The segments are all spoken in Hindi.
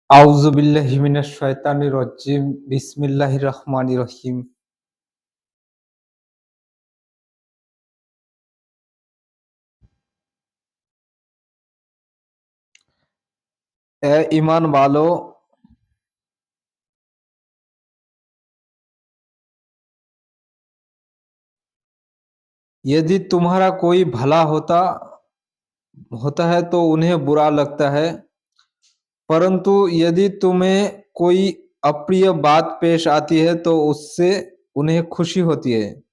আউযু বিল্লাহি মিনাশ শাইতানির রাজ্জিম। বিসমিল্লাহির রহমানির রহিম। ए ईमान वालों, यदि तुम्हारा कोई भला होता होता है तो उन्हें बुरा लगता है, परंतु यदि तुम्हें कोई अप्रिय बात पेश आती है तो उससे उन्हें खुशी होती है।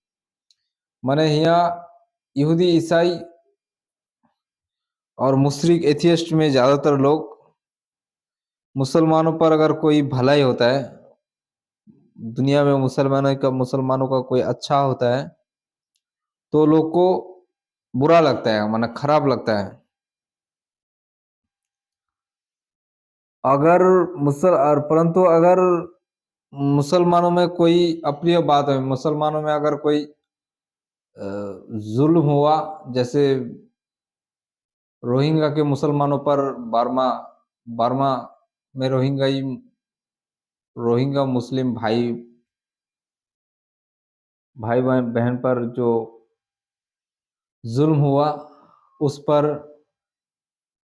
माने यहाँ यहूदी, ईसाई और मुशरिक एथियस्ट में ज़्यादातर लोग मुसलमानों पर अगर कोई भलाई होता है, दुनिया में मुसलमानों का कोई अच्छा होता है, तो लोग को बुरा लगता है, माने खराब लगता है। अगर परंतु अगर मुसलमानों में कोई अप्रिय बात है, मुसलमानों में अगर कोई जुल्म हुआ, जैसे रोहिंग्या के मुसलमानों पर बर्मा बर्मा में रोहिंग्या मुस्लिम भाई भाई बहन पर जो जुल्म हुआ, उस पर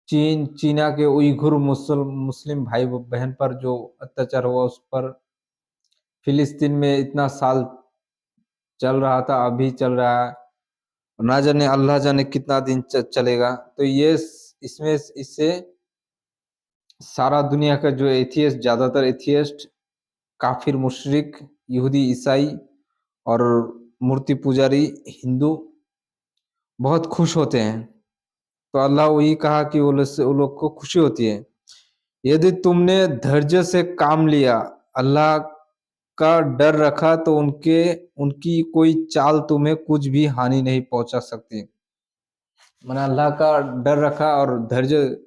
चीना के उइघुर मुस्लिम भाई बहन पर जो अत्याचार हुआ, उस पर फिलिस्तीन में इतना साल चल रहा था, अभी चल रहा है, ना जाने अल्लाह जाने कितना दिन चलेगा। तो ये इसमें इससे सारा दुनिया का जो एथियस्ट, ज़्यादातर एथियस्ट, काफिर, मुशरिक, यहूदी, ईसाई और मूर्ति पुजारी हिंदू बहुत खुश होते हैं। तो अल्लाह वही कहा कि वो लोग को खुशी होती है। यदि तुमने धैर्य से काम लिया, अल्लाह का डर रखा, तो उनकी कोई चाल तुम्हें कुछ भी हानि नहीं पहुंचा सकती। मैंने अल्लाह का डर रखा और धैर्य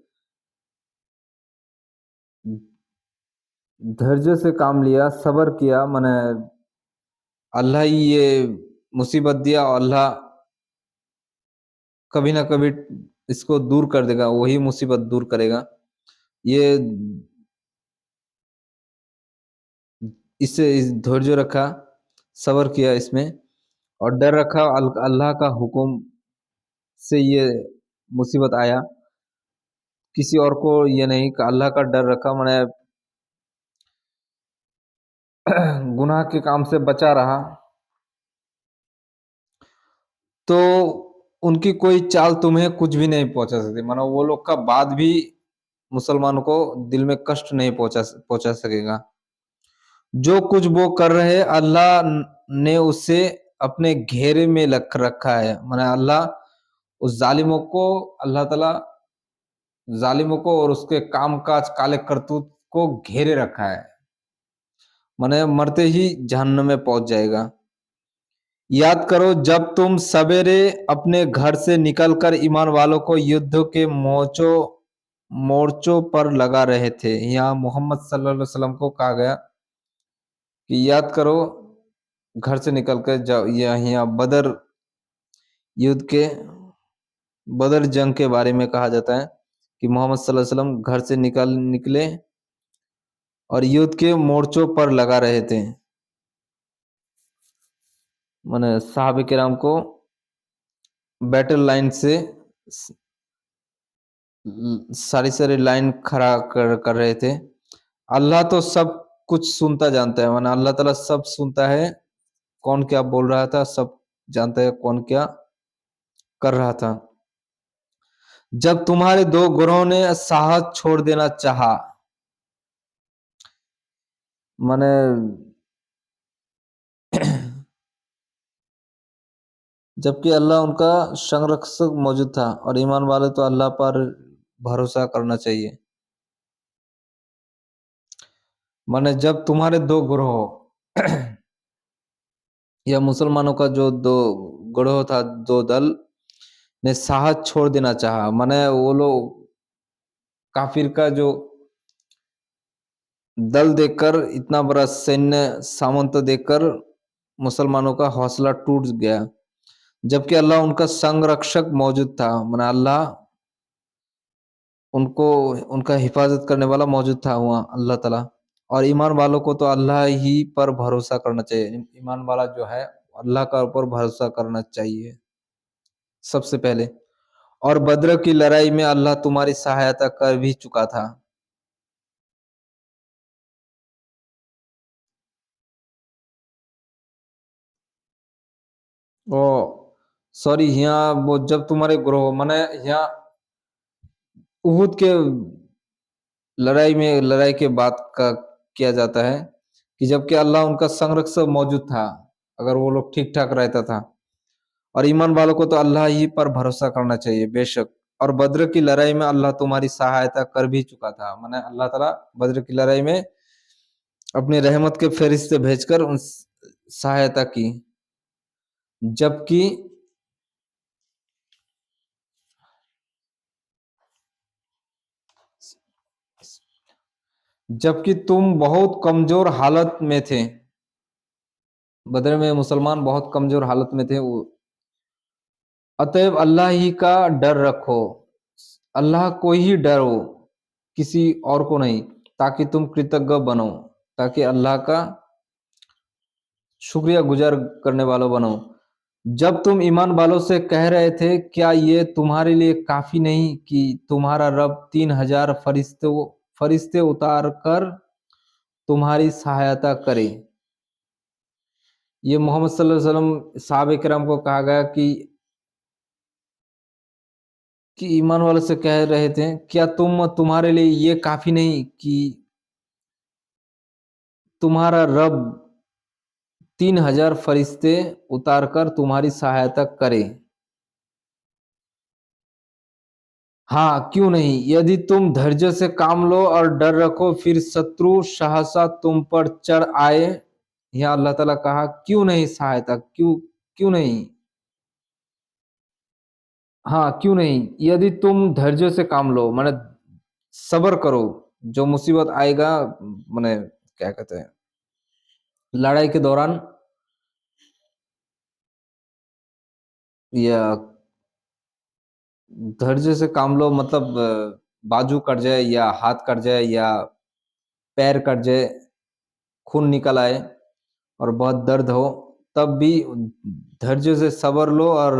धैर्य से काम लिया, सब्र किया, मैंने अल्लाह ही ये मुसीबत दिया और अल्लाह कभी ना कभी इसको दूर कर देगा, वही मुसीबत दूर करेगा। ये इस धैर्य रखा, सब्र किया इसमें और डर रखा, अल्लाह का हुक्म से ये मुसीबत आया। किसी और को ये नहीं, अल्लाह का डर रखा, मैंने गुनाह के काम से बचा रहा, तो उनकी कोई चाल तुम्हें कुछ भी नहीं पहुंचा सकती। मानो वो लोग का बात भी मुसलमानों को दिल में कष्ट नहीं पहुंचा सकेगा। जो कुछ वो कर रहे हैं, अल्लाह ने उसे अपने घेरे में रखा है। माने अल्लाह उस अल्लाह ताला जालिमों को और उसके कामकाज, काले करतूत को घेरे रखा है। माने मरते ही जहन्नम में पहुंच जाएगा। याद करो, जब तुम सवेरे अपने घर से निकलकर ईमान वालों को युद्ध के मोर्चों पर लगा रहे थे। यहाँ मोहम्मद सल्लल्लाहु अलैहि वसल्लम को कहा गया कि याद करो, घर से निकल कर जाओ। यहाँ युद्ध के बदर जंग के बारे में कहा जाता है कि मोहम्मद सल्लल्लाहु अलैहि वसल्लम घर से निकले और युद्ध के मोर्चों पर लगा रहे थे। माने साहबे किराम को बैटल लाइन से सारी लाइन खड़ा कर रहे थे। अल्लाह तो सब कुछ सुनता जानता है, माने अल्लाह ताला सब सुनता है, कौन क्या बोल रहा था सब जानता है, कौन क्या कर रहा था। जब तुम्हारे दो गुरों ने साहस छोड़ देना चाहा, माने जबकि अल्लाह उनका संरक्षक मौजूद था, और ईमान वाले तो अल्लाह पर भरोसा करना चाहिए। माने जब तुम्हारे दो ग्रोह या मुसलमानों का जो दो ग्रोह था, दो दल ने साहस छोड़ देना चाहा, माने वो लोग काफिर का जो दल देखकर, इतना बड़ा सैन्य सामंत देखकर मुसलमानों का हौसला टूट गया। जबकि अल्लाह उनका संरक्षक मौजूद था, माने अल्लाह उनको उनका हिफाज़त करने वाला मौजूद था वहाँ अल्लाह ताला। और ईमान वालों को तो अल्लाह ही पर भरोसा करना चाहिए। ईमान वाला जो है अल्लाह का ऊपर भरोसा करना चाहिए सबसे पहले। और बद्र की लड़ाई में अल्लाह तुम्हारी सहायता कर भी चुका था। ओ सॉरी, यहाँ वो जब तुम्हारे ग्रोह माने यहाँ उहुद के लड़ाई के बात का किया जाता है कि जबकि अल्लाह उनका संरक्षक मौजूद था, अगर वो लोग ठीक-ठाक रहता था। और ईमान वालों को तो अल्लाह ही पर भरोसा करना चाहिए बेशक। और बद्र की लड़ाई में अल्लाह तुम्हारी सहायता कर भी चुका था। माने अल्लाह ताला बद्र की लड़ाई में अपनी रहमत के फरिश्ते भेजकर उन सहायता की। जबकि जबकि तुम बहुत कमजोर हालत में थे। बदर में मुसलमान बहुत कमजोर हालत में थे। अतएव अल्लाह ही का डर रखो, अल्लाह को ही डरो, किसी और को नहीं, ताकि तुम कृतज्ञ बनो, ताकि अल्लाह का शुक्रिया गुजार करने वालों बनो। जब तुम ईमान वालों से कह रहे थे, क्या ये तुम्हारे लिए काफी नहीं कि तुम्हारा रब 3,000 फरिश्ते उतार कर तुम्हारी सहायता करे। ये मोहम्मद सल्लल्लाहु अलैहि वसल्लम सहाबा किराम को कहा गया कि ईमान वालों से कह रहे थे, क्या तुम्हारे लिए ये काफी नहीं कि तुम्हारा रब 3,000 फरिश्ते उतार कर तुम्हारी सहायता करे। हाँ, क्यों नहीं? यदि तुम धैर्य से काम लो और डर रखो, फिर शत्रु सहसा तुम पर चढ़ आए। यहाँ अल्लाह ताला कहा, क्यों नहीं सहायता, क्यों क्यों नहीं? हाँ, क्यों नहीं? यदि तुम धैर्य से काम लो, माने सब्र करो, जो मुसीबत आएगा, माने क्या कहते हैं, लड़ाई के दौरान या धैर्य से काम लो, मतलब बाजू कट जाए या हाथ कट जाए या पैर कट जाए, खून निकल आए और बहुत दर्द हो, तब भी धैर्य से सब्र लो और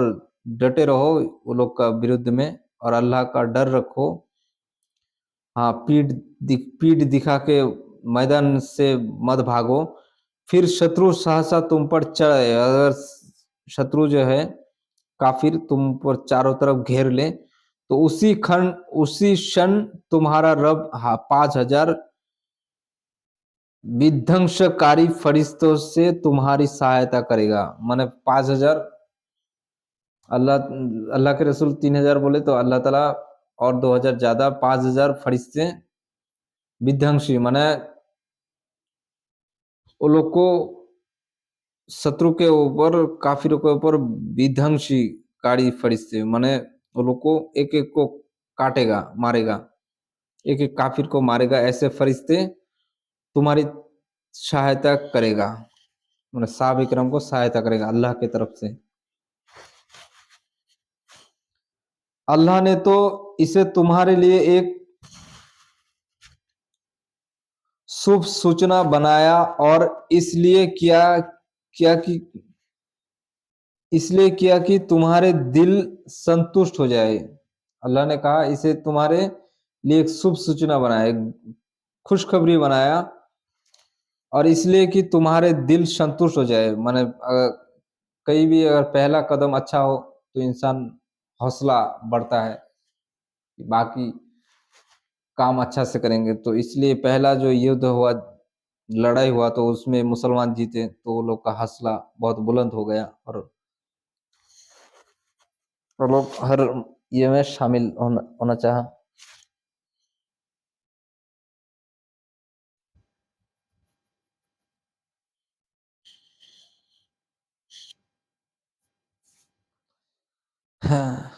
डटे रहो वो लोग का विरुद्ध में, और अल्लाह का डर रखो। हाँ, पीठ दिखा के मैदान से मत भागो। फिर शत्रु सहसा तुम पर चढ़ आए, अगर शत्रु जो है काफिर तुम पर चारों तरफ घेर ले, तो उसी क्षण तुम्हारा रब 5,000 विध्वंसकारी फरिश्तों से तुम्हारी सहायता करेगा। माने 5,000, अल्लाह अल्लाह के रसूल 3,000 बोले तो अल्लाह ताला और 2,000 ज्यादा 5,000 फरिश्ते विध्वंसी, माने वो लोग को शत्रु के ऊपर, काफिरों के ऊपर विध्वंसीकारी फरिश्ते, माने वो लोग को एक एक को काटेगा, मारेगा, एक एक काफिर को मारेगा, ऐसे फरिश्ते तुम्हारी सहायता करेगा, मतलब साहब इकराम को सहायता करेगा अल्लाह की तरफ से। अल्लाह ने तो इसे तुम्हारे लिए एक शुभ सूचना बनाया, और किया कि इसलिए किया कि तुम्हारे दिल संतुष्ट हो जाए। अल्लाह ने कहा इसे तुम्हारे लिए एक शुभ सूचना बनाया, एक खुशखबरी बनाया, और इसलिए कि तुम्हारे दिल संतुष्ट हो जाए। माने कहीं भी अगर पहला कदम अच्छा हो तो इंसान हौसला बढ़ता है कि बाकी काम अच्छा से करेंगे। तो इसलिए पहला जो युद्ध हुआ, लड़ाई हुआ, तो उसमें मुसलमान जीते, तो वो लोग का हौसला बहुत बुलंद हो गया, और वो लोग हर ये में शामिल होना चाहा। हाँ,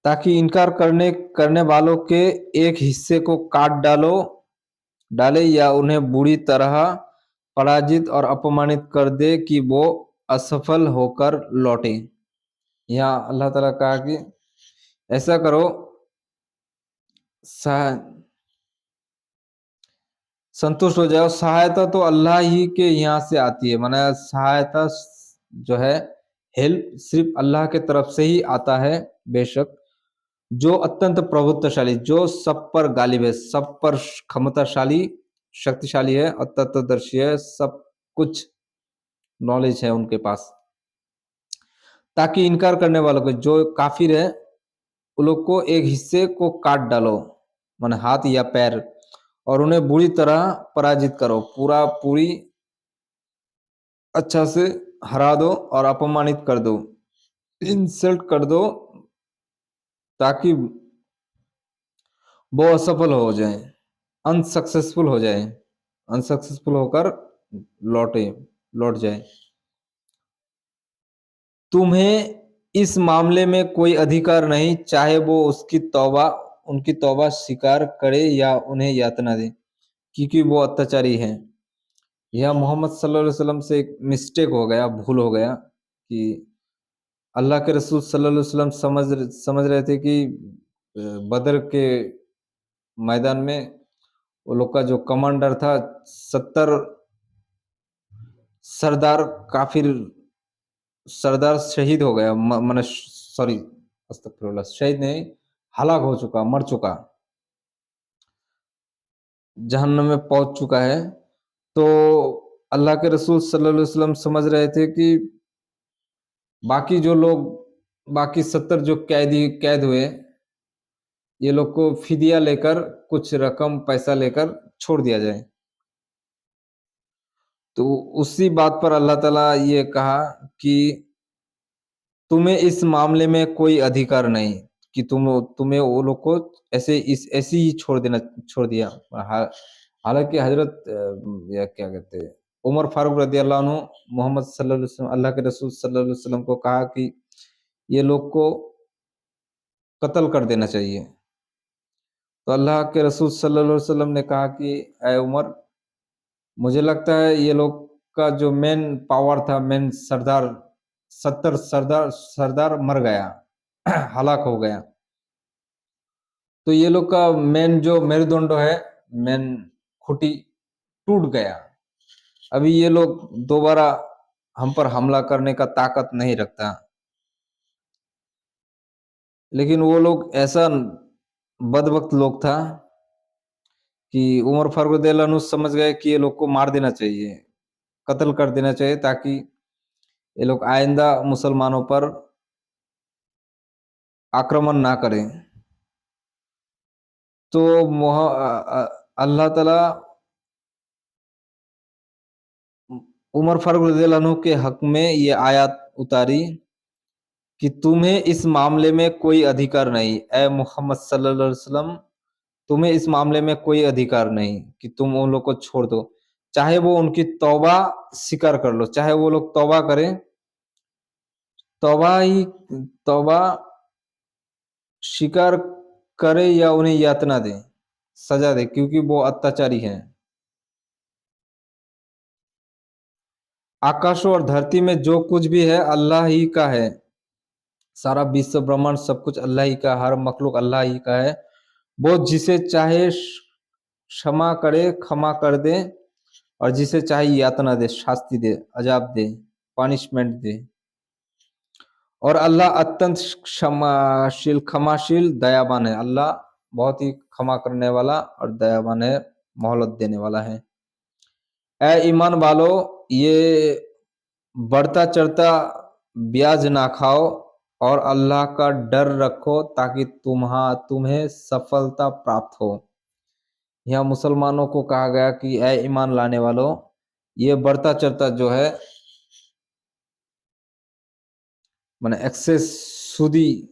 ताकि इनकार करने करने वालों के एक हिस्से को काट डाले या उन्हें बुरी तरह पराजित और अपमानित कर दे कि वो असफल होकर लौटे। यहाँ अल्लाह ताला कहा कि ऐसा करो, संतुष्ट हो जाओ। सहायता तो अल्लाह ही के यहाँ से आती है, माना सहायता जो है, हेल्प सिर्फ अल्लाह के तरफ से ही आता है। बेशक जो अत्यंत प्रभुत्वशाली, जो सब पर गालिब है, सब पर क्षमताशाली, शक्तिशाली है, तत्वदर्शी है, सब कुछ नॉलेज है उनके पास। ताकि इनकार करने वालों को, जो काफिर है, उन लोग को एक हिस्से को काट डालो, माने हाथ या पैर, और उन्हें बुरी तरह पराजित करो, पूरी अच्छा से हरा दो और अपमानित कर दो, इंसल्ट कर दो, ताकि वो असफल हो जाए, अनसक्सेसफुल हो जाए, अनसक्सेसफुल होकर लौट जाए। तुम्हें इस मामले में कोई अधिकार नहीं, चाहे वो उनकी तौबा स्वीकार करे या उन्हें यातना दे, क्योंकि वो अत्याचारी हैं। यह मोहम्मद सल्लल्लाहु अलैहि वसल्लम से एक मिस्टेक हो गया, भूल हो गया, कि अल्लाह के रसूल सल्लल्लाहु अलैहि वसल्लम समझ रहे थे कि बदर के मैदान में वो लोग का जो कमांडर था, 70 सरदार काफिर सरदार शहीद हो गया, माने सॉरी, अस्तगफिरुल्लाह, शहीद नहीं, हलाक हो चुका, मर चुका, जहन्नम में पहुंच चुका है। तो अल्लाह के रसूल सल्लल्लाहु अलैहि वसल्लम समझ रहे थे कि बाकी जो लोग, बाकी 70 जो कैद हुए, ये लोग को फिदिया लेकर, कुछ रकम पैसा लेकर छोड़ दिया जाए। तो उसी बात पर अल्लाह ताला ये कहा कि तुम्हें इस मामले में कोई अधिकार नहीं, कि तुम्हें वो लोग को ऐसे ही छोड़ दिया। हालांकि हजरत या क्या कहते हैं, उमर फारूक रदी अल्लाह अन्हु, मोहम्मद सल्लल्लाहु अलैहि वसल्लम, अल्लाह के रसूल सल्लल्लाहु अलैहि वसल्लम को कहा कि ये लोग को कत्ल कर देना चाहिए। तो अल्लाह के रसूल सल्लल्लाहु अलैहि वसल्लम ने कहा कि ऐ उमर, मुझे लगता है ये लोग का जो मेन पावर था, मेन सरदार, 70 सरदार मर गया, हलाक हो गया। तो ये लोग का मेन जो मेरुदंड है, मेन खुटी टूट गया। अभी ये लोग दोबारा हम पर हमला करने का ताकत नहीं रखता। लेकिन वो लोग ऐसा बदबख्त लोग था कि उमर फारूक रदियल्लाहु अन्हु समझ गए कि ये लोग को मार देना चाहिए, कत्ल कर देना चाहिए, ताकि ये लोग आइंदा मुसलमानों पर आक्रमण ना करें। तो अल्लाह ताला उमर फारूक रदियल्लाहु अन्हु के हक में ये आयत उतारी कि तुम्हें इस मामले में कोई अधिकार नहीं, ए मोहम्मद सल्लल्लाहु अलैहि वसल्लम, तुम्हें इस मामले में कोई अधिकार नहीं कि तुम उन लोग को छोड़ दो, चाहे वो उनकी तौबा स्वीकार कर लो, चाहे वो लोग तौबा करें, तौबा ही तौबा स्वीकार करे या उन्हें यातना दे, सजा दे, क्योंकि वो अत्याचारी हैं। आकाशों और धरती में जो कुछ भी है अल्लाह ही का है, सारा विश्व ब्रह्मांड सब कुछ अल्लाह ही का, हर मखलूक अल्लाह ही का है। वो जिसे चाहे क्षमा करे, क्षमा कर दे, और जिसे चाहे यातना दे, शास्ति दे, अजाब दे, पनिशमेंट दे। और अल्लाह अत्यंत क्षमाशील दयावान है। अल्लाह बहुत ही क्षमा करने वाला और दयावान है, मोहलत देने वाला है। ए ईमान वालो, ये बढ़ता चढ़ता ब्याज ना खाओ और अल्लाह का डर रखो, ताकि तुम्हें सफलता प्राप्त हो। यहाँ मुसलमानों को कहा गया कि ए ईमान लाने वालों, ये बढ़ता चढ़ता जो है, माने एक्सेस, सूदी,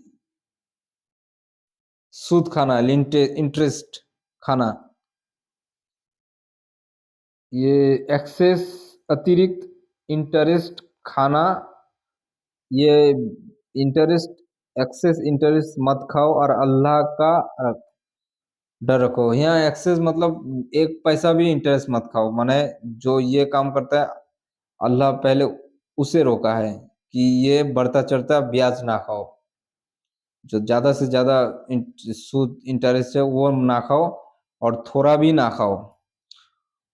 सूद खाना, इंटरेस्ट खाना, ये एक्सेस, अतिरिक्त इंटरेस्ट खाना, ये एक्सेस इंटरेस्ट मत खाओ और अल्लाह का डर रखो। यहाँ एक्सेस मतलब एक पैसा भी इंटरेस्ट मत खाओ, माने जो ये काम करता है, अल्लाह पहले उसे रोका है कि ये बढ़ता चढ़ता ब्याज ना खाओ, जो ज़्यादा से ज़्यादा सूद इंटरेस्ट है वो ना खाओ, और थोड़ा भी ना खाओ।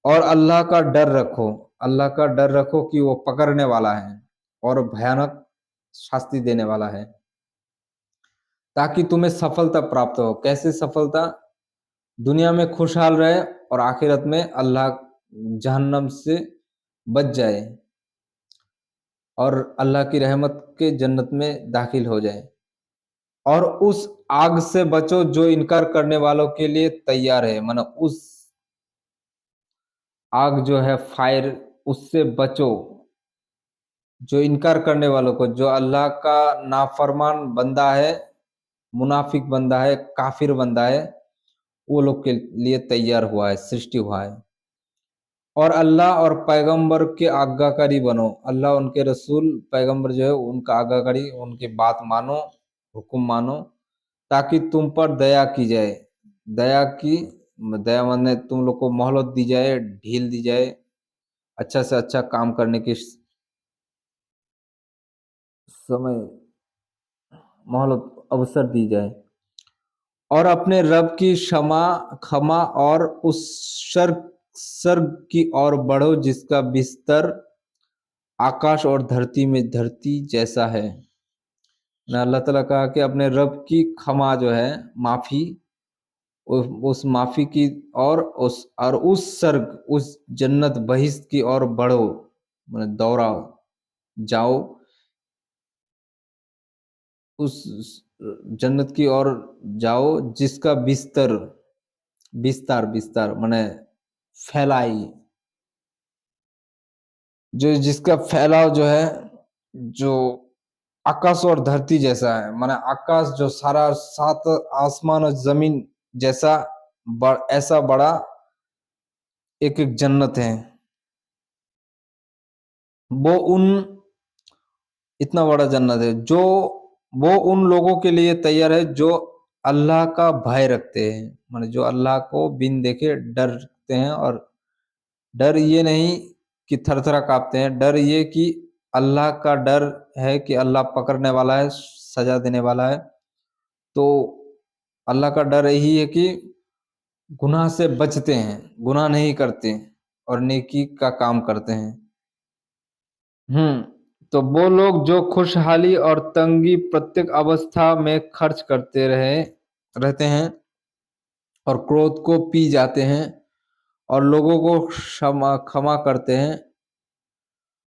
और अल्लाह का डर रखो, अल्लाह का डर रखो कि वो पकड़ने वाला है और भयानक शास्ति देने वाला है, ताकि तुम्हें सफलता प्राप्त हो। कैसे सफलता? दुनिया में खुशहाल रहे और आखिरत में अल्लाह जहन्नम से बच जाए और अल्लाह की रहमत के जन्नत में दाखिल हो जाए। और उस आग से बचो जो इनकार करने वालों के लिए तैयार है, माना उस आग जो है फायर, उससे बचो जो इनकार करने वालों को, जो अल्लाह का नाफरमान बंदा है, मुनाफिक बंदा है, काफिर बंदा है, वो लोग के लिए तैयार हुआ है, सृष्टि हुआ है। और अल्लाह और पैगंबर के आज्ञाकारी बनो, अल्लाह उनके रसूल पैगंबर जो है उनका आज्ञाकारी, उनकी बात मानो, हुक्म मानो, ताकि तुम पर दया की जाए। दया की, दया माने तुम लोग को मोहलत दी जाए, ढील दी जाए, अच्छा से अच्छा काम करने की समय, मोहलत, अवसर दी जाए। और अपने रब की क्षमा क्षमा और उस स्वर्ग स्वर्ग की ओर बढ़ो जिसका बिस्तर आकाश और धरती में धरती जैसा है। ना अल्लाह ताला कहा कि अपने रब की क्षमा जो है, माफी, उस माफी की और उस स्वर्ग, उस जन्नत बहिश्त की ओर बढ़ो, मतलब दौड़ाओ, जाओ उस जन्नत की ओर जाओ जिसका बिस्तर, बिस्तार बिस्तार माने फैलाई, जो जिसका फैलाव जो है, जो आकाश और धरती जैसा है, माने आकाश जो सारा सात आसमान और जमीन जैसा ऐसा बड़ा एक एक जन्नत है। वो उन इतना बड़ा जन्नत है जो वो उन लोगों के लिए तैयार है जो अल्लाह का भय रखते हैं, माने जो अल्लाह को बिन देखे डरते हैं। और डर ये नहीं कि थर-थरा काँपते हैं, डर ये कि अल्लाह का डर है कि अल्लाह पकड़ने वाला है, सज़ा देने वाला है। तो अल्लाह का डर यही है कि गुनाह से बचते हैं, गुनाह नहीं करते और नेकी का काम करते हैं। हुँ, तो वो लोग जो खुशहाली और तंगी प्रत्येक अवस्था में खर्च करते रहते हैं और क्रोध को पी जाते हैं और लोगों को क्षमा करते हैं।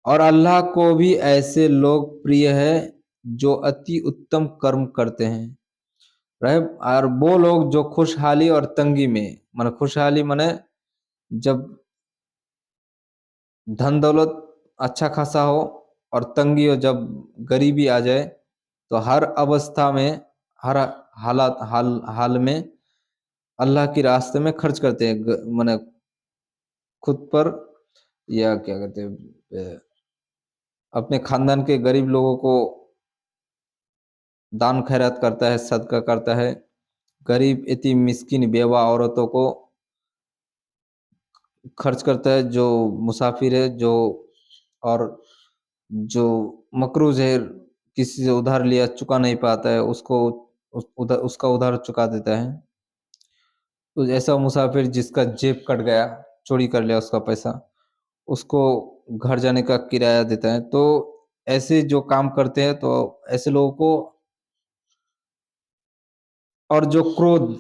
और अल्लाह को भी ऐसे लोग प्रिय है जो अति उत्तम कर्म करते हैं। रहे और वो लोग जो खुशहाली और तंगी में, माने खुशहाली माने जब धन दौलत अच्छा खासा हो, और तंगी हो जब गरीबी आ जाए, तो हर अवस्था में, हर हाल में अल्लाह के रास्ते में खर्च करते हैं, माने खुद पर, या क्या कहते हैं, अपने खानदान के गरीब लोगों को दान खैरात करता है, सदका करता है। गरीब, यतीम, मिस्किन, बेवा औरतों को खर्च करता है, जो मुसाफिर है, जो और जो मकरूज़ है, किसी से उधार लिया चुका नहीं पाता है, उसको उसका उधार चुका देता है। तो ऐसा मुसाफिर जिसका जेब कट गया, चोरी कर लिया उसका पैसा, उसको घर जाने का किराया देता है। तो ऐसे जो काम करते हैं, तो ऐसे लोगों को, और जो क्रोध,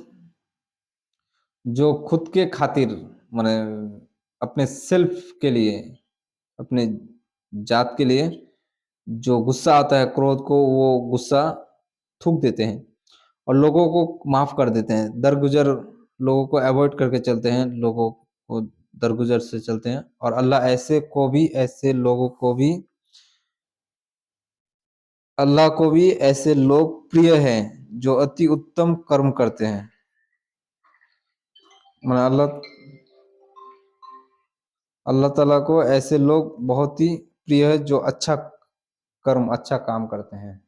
जो खुद के खातिर, माने अपने सेल्फ के लिए, अपने जात के लिए जो गुस्सा आता है, क्रोध को वो गुस्सा थूक देते हैं और लोगों को माफ़ कर देते हैं। दरगुज़र लोगों को अवॉइड करके चलते हैं, लोगों को दरगुज़र से चलते हैं। और अल्लाह ऐसे लोगों को भी, अल्लाह को भी ऐसे लोग प्रिय हैं जो अति उत्तम कर्म करते हैं। माने अल्लाह ताला को ऐसे लोग बहुत ही प्रिय है जो अच्छा कर्म, अच्छा काम करते हैं।